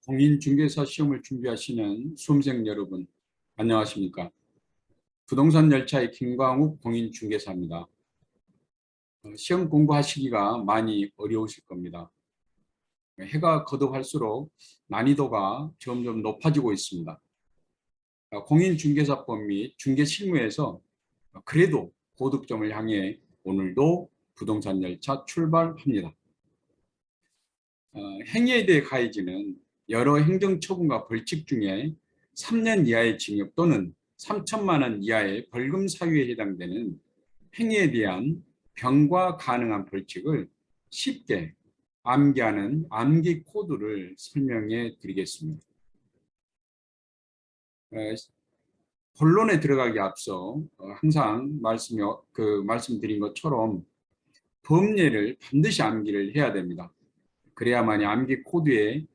공인중개사 시험을 준비하시는 수험생 여러분, 안녕하십니까? 부동산 열차의 김광욱 공인중개사입니다. 시험 공부하시기가 많이 어려우실 겁니다. 해가 거듭할수록 난이도가 점점 높아지고 있습니다. 공인중개사법 및 중개실무에서 그래도 고득점을 향해 오늘도 부동산 열차 출발합니다. 행위에 대해 가해지는 여러 행정처분과 벌칙 중에 3년 이하의 징역 또는 3천만 원 이하의 벌금 사유에 해당되는 행위에 대한 병과 가능한 벌칙을 쉽게 암기하는 암기 코드를 설명해 드리겠습니다. 본론에 들어가기 앞서 항상 말씀드린 것처럼 법례를 반드시 암기를 해야 됩니다. 그래야만이 암기 코드의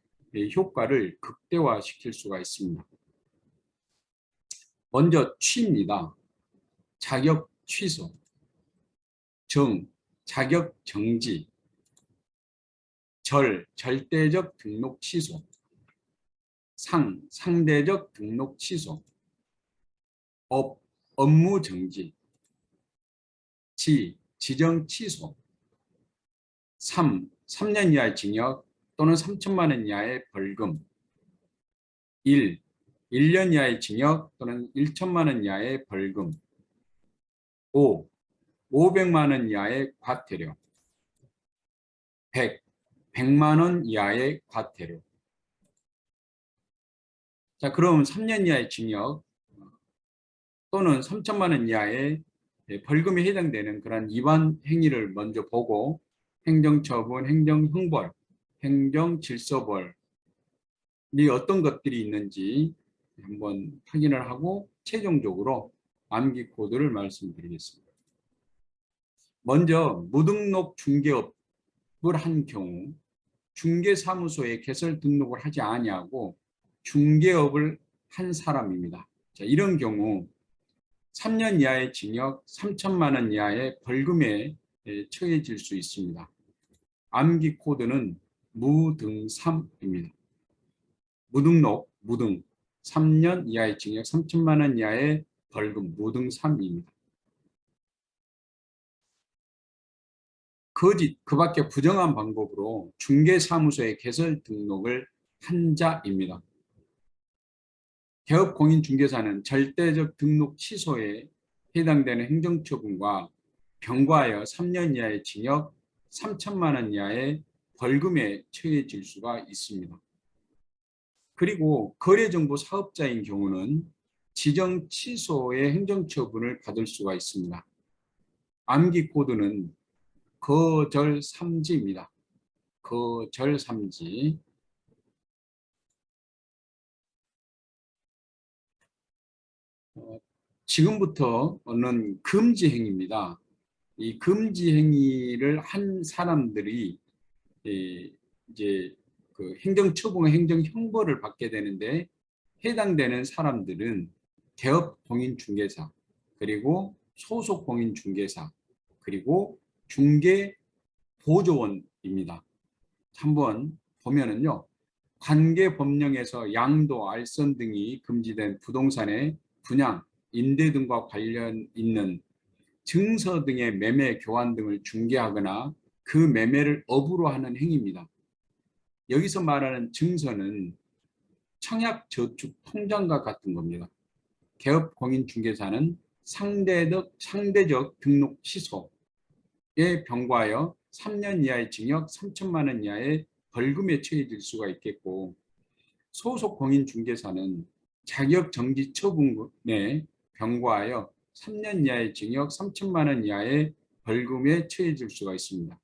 효과를 극대화시킬 수가 있습니다. 먼저 취입니다. 자격 취소, 정, 자격 정지, 절대적 등록 취소, 상대적 등록 취소, 업무 정지, 지정 취소, 3년 이하의 징역 또는 3천만 원 이하의 벌금, 1년 이하의 징역 또는 1천만 원 이하의 벌금, 500만 원 이하의 과태료, 100만 원 이하의 과태료. 자, 그럼 3년 이하의 징역 또는 3천만 원 이하의 벌금에 해당되는 그런 위반 행위를 먼저 보고 행정처분, 행정형벌, 행정질서벌이 어떤 것들이 있는지 한번 확인을 하고 최종적으로 암기 코드를 말씀드리겠습니다. 먼저 무등록 중개업을 한 경우 중개사무소에 개설 등록을 하지 아니하고 중개업을 한 사람입니다. 자, 이런 경우 3년 이하의 징역, 3천만 원 이하의 벌금에 처해질 수 있습니다. 암기 코드는 무등3입니다. 무등, 3년 이하의 징역, 3천만 원 이하의 벌금, 무등3입니다. 그 밖에 부정한 방법으로 중개사무소에 개설 등록을 한 자입니다. 개업공인중개사는 절대적 등록 취소에 해당되는 행정처분과 경과하여 3년 이하의 징역, 3천만 원 이하의 벌금에 처해질 수가 있습니다. 그리고 거래정보 사업자인 경우는 지정 취소의 행정처분을 받을 수가 있습니다. 암기 코드는 거절삼지입니다. 거절삼지. 지금부터는 금지행위입니다. 이 금지행위를 한 사람들이 이제 그 행정처분, 행정형벌을 받게 되는데 해당되는 사람들은 개업공인중개사, 그리고 소속공인중개사, 그리고 중개보조원입니다. 한번 보면은요, 관계법령에서 양도, 알선 등이 금지된 부동산의 분양, 임대 등과 관련 있는 증서 등의 매매, 교환 등을 중개하거나 그 매매를 업으로 하는 행위입니다. 여기서 말하는 증서는 청약저축통장과 같은 겁니다. 개업공인중개사는 상대적 등록 취소에 병과하여 3년 이하의 징역, 3천만 원 이하의 벌금에 처해질 수가 있겠고, 소속공인중개사는 자격정지 처분에 병과하여 3년 이하의 징역, 3천만 원 이하의 벌금에 처해질 수가 있습니다.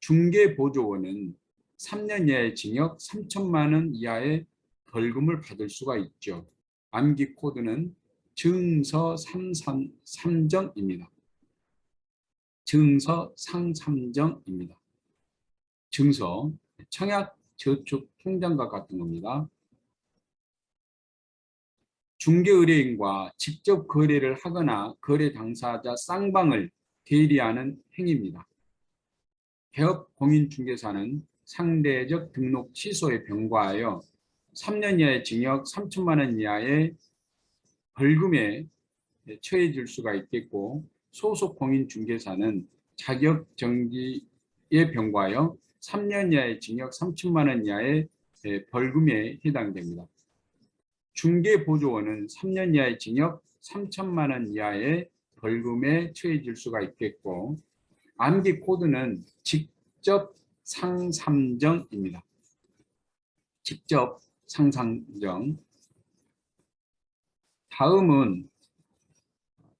중개보조원은 3년 이하의 징역, 3천만 원 이하의 벌금을 받을 수가 있죠. 암기 코드는 증서상삼정입니다. 증서상삼정입니다. 증서, 청약저축통장과 같은 겁니다. 중개의뢰인과 직접 거래를 하거나 거래 당사자 쌍방을 대리하는 행위입니다. 개업공인중개사는 상대적 등록 취소에 병과하여 3년 이하의 징역 3천만 원 이하의 벌금에 처해질 수가 있겠고, 소속 공인중개사는 자격정지에 병과하여 3년 이하의 징역 3천만 원 이하의 벌금에 해당됩니다. 중개보조원은 3년 이하의 징역 3천만 원 이하의 벌금에 처해질 수가 있겠고, 암기코드는 직접 상삼정입니다. 직접 상삼정. 다음은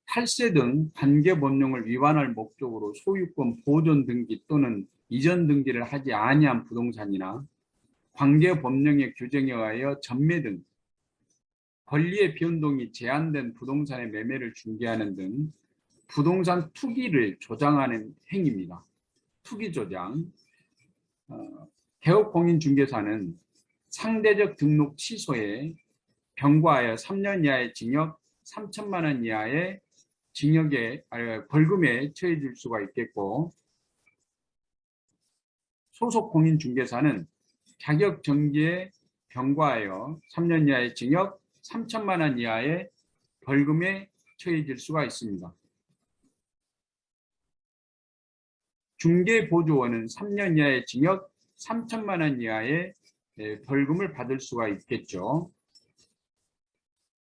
탈세 등 관계법령을 위반할 목적으로 소유권 보존 등기 또는 이전 등기를 하지 아니한 부동산이나 관계법령의 규정에 의하여 전매 등 권리의 변동이 제한된 부동산의 매매를 중개하는 등 부동산 투기를 조장하는 행위입니다. 투기 조장. 개업공인중개사는 상대적 등록 취소에 병과하여 3년 이하의 징역 3천만 원 이하의 벌금에 처해질 수가 있겠고, 소속 공인중개사는 자격정지에 병과하여 3년 이하의 징역 3천만 원 이하의 벌금에 처해질 수가 있습니다. 중개보조원은 3년 이하의 징역 3천만 원 이하의 벌금을 받을 수가 있겠죠.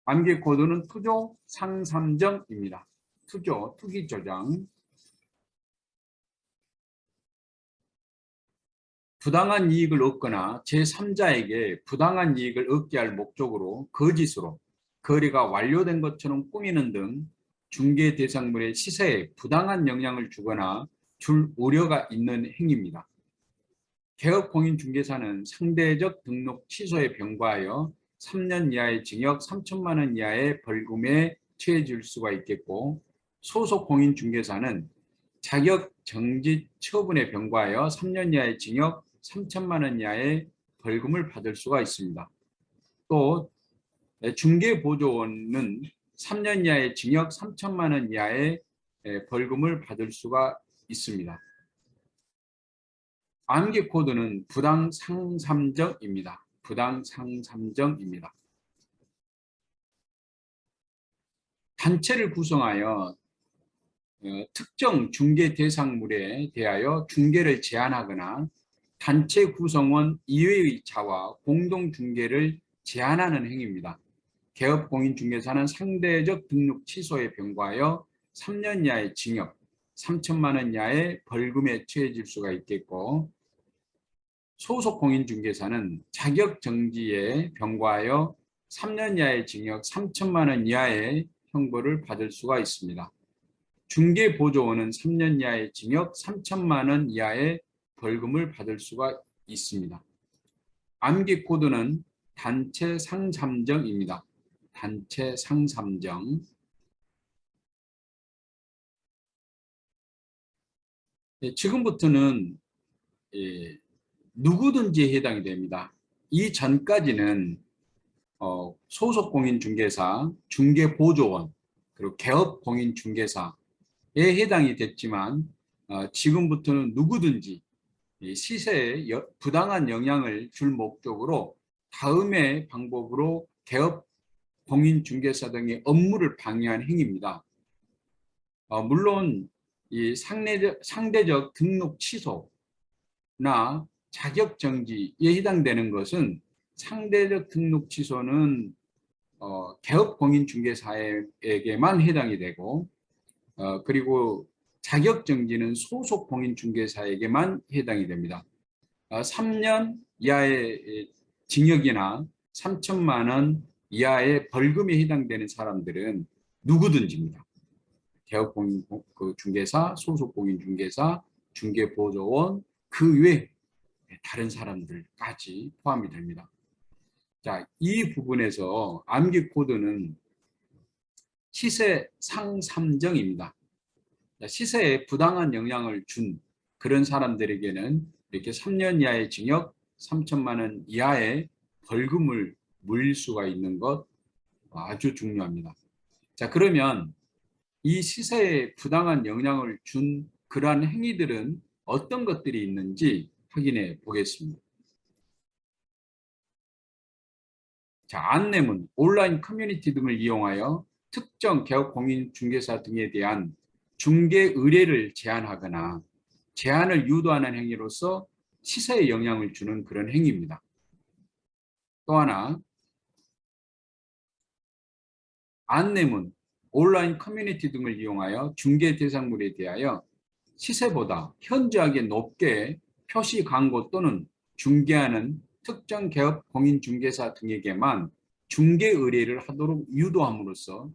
암기코드는 투조 상삼정입니다. 투조, 투기 조장. 부당한 이익을 얻거나 제3자에게 부당한 이익을 얻게 할 목적으로 거짓으로 거래가 완료된 것처럼 꾸미는 등 중개 대상물의 시세에 부당한 영향을 주거나 줄 우려가 있는 행위입니다. 개업공인중개사는 상대적 등록 취소에 병과하여 3년 이하의 징역 3천만 원 이하의 벌금에 처해질 수가 있겠고, 소속 공인중개사는 자격정지 처분에 병과하여 3년 이하의 징역 3천만 원 이하의 벌금을 받을 수가 있습니다. 또 중개보조원은 3년 이하의 징역 3천만 원 이하의 벌금을 받을 수가 있습니다. 암기코드는 부당상삼정입니다. 부당상삼정입니다. 단체를 구성하여 특정 중개 대상물에 대하여 중개를 제한하거나 단체 구성원 이외의 자와 공동 중개를 제한하는 행위입니다. 개업공인중개사는 상대적 등록 취소에 병과하여 3년 이하의 징역 3천만 원 이하의 벌금에 처해질 수가 있겠고, 소속 공인중개사는 자격정지에 병과하여 3년 이하의 징역 3천만 원 이하의 형벌을 받을 수가 있습니다. 중개보조원은 3년 이하의 징역 3천만 원 이하의 벌금을 받을 수가 있습니다. 암기코드는 단체 상삼정입니다. 단체 상삼정. 지금부터는 누구든지 해당이 됩니다. 이전까지는 소속 공인중개사, 중개보조원, 그리고 개업공인중개사에 해당이 됐지만 지금부터는 누구든지 시세에 부당한 영향을 줄 목적으로 다음의 방법으로 개업공인중개사 등의 업무를 방해한 행위입니다. 물론 이 상대적 등록 취소나 자격정지에 해당되는 것은 상대적 등록 취소는 개업공인중개사에게만 해당이 되고, 그리고 자격정지는 소속 공인중개사에게만 해당이 됩니다. 3년 이하의 징역이나 3천만 원 이하의 벌금에 해당되는 사람들은 누구든지입니다. 개업공인중개사, 소속공인중개사, 중개보조원, 그 외 다른 사람들까지 포함이 됩니다. 자, 이 부분에서 암기 코드는 시세 상삼정입니다. 시세에 부당한 영향을 준 그런 사람들에게는 이렇게 3년 이하의 징역 3천만 원 이하의 벌금을 물릴 수가 있는 것 아주 중요합니다. 자, 그러면 이 시세에 부당한 영향을 준 그러한 행위들은 어떤 것들이 있는지 확인해 보겠습니다. 자, 안내문, 온라인 커뮤니티 등을 이용하여 특정 개업 공인중개사 등에 대한 중개 의뢰를 제한하거나 제한을 유도하는 행위로서 시세에 영향을 주는 그런 행위입니다. 또 하나, 안내문, 온라인 커뮤니티 등을 이용하여 중개 대상물에 대하여 시세보다 현저하게 높게 표시 광고 또는 중개하는 특정 개업 공인중개사 등에게만 중개 의뢰를 하도록 유도함으로써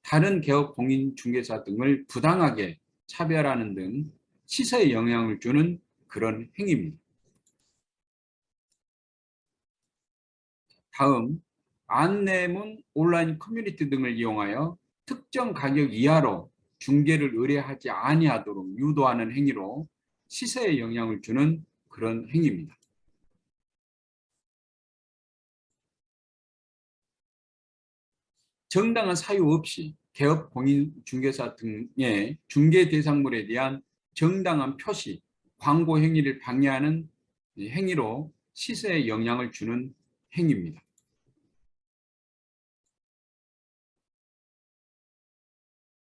다른 개업 공인중개사 등을 부당하게 차별하는 등 시세에 영향을 주는 그런 행위입니다. 다음, 안내문, 온라인 커뮤니티 등을 이용하여 특정 가격 이하로 중개를 의뢰하지 아니하도록 유도하는 행위로 시세에 영향을 주는 그런 행위입니다. 정당한 사유 없이 개업 공인중개사 등의 중개 대상물에 대한 정당한 표시, 광고 행위를 방해하는 행위로 시세에 영향을 주는 행위입니다.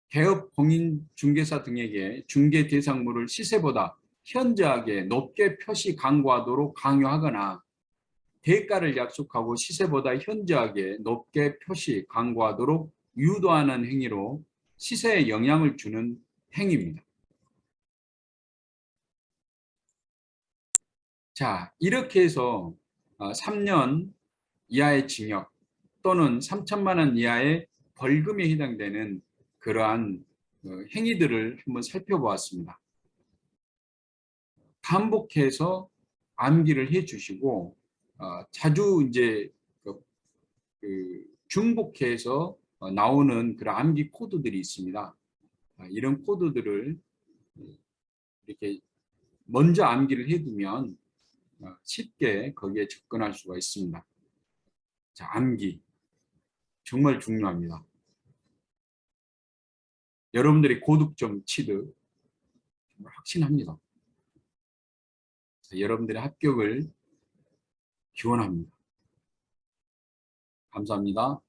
개업 공인중개사 등에게 중개 대상물을 시세보다 현저하게 높게 표시 광고하도록 강요하거나 대가를 약속하고 시세보다 현저하게 높게 표시 광고하도록 유도하는 행위로 시세에 영향을 주는 행위입니다. 자, 이렇게 해서 3년 이하의 징역 또는 3천만 원 이하의 벌금에 해당되는 그러한 행위들을 한번 살펴보았습니다. 반복해서 암기를 해 주시고 자주 이제 중복해서 나오는 그런 암기 코드들이 있습니다. 이런 코드들을 이렇게 먼저 암기를 해두면 쉽게 거기에 접근할 수가 있습니다. 자, 암기 정말 중요합니다. 여러분들이 고득점 취득 정말 확신합니다. 여러분들의 합격을 기원합니다. 감사합니다.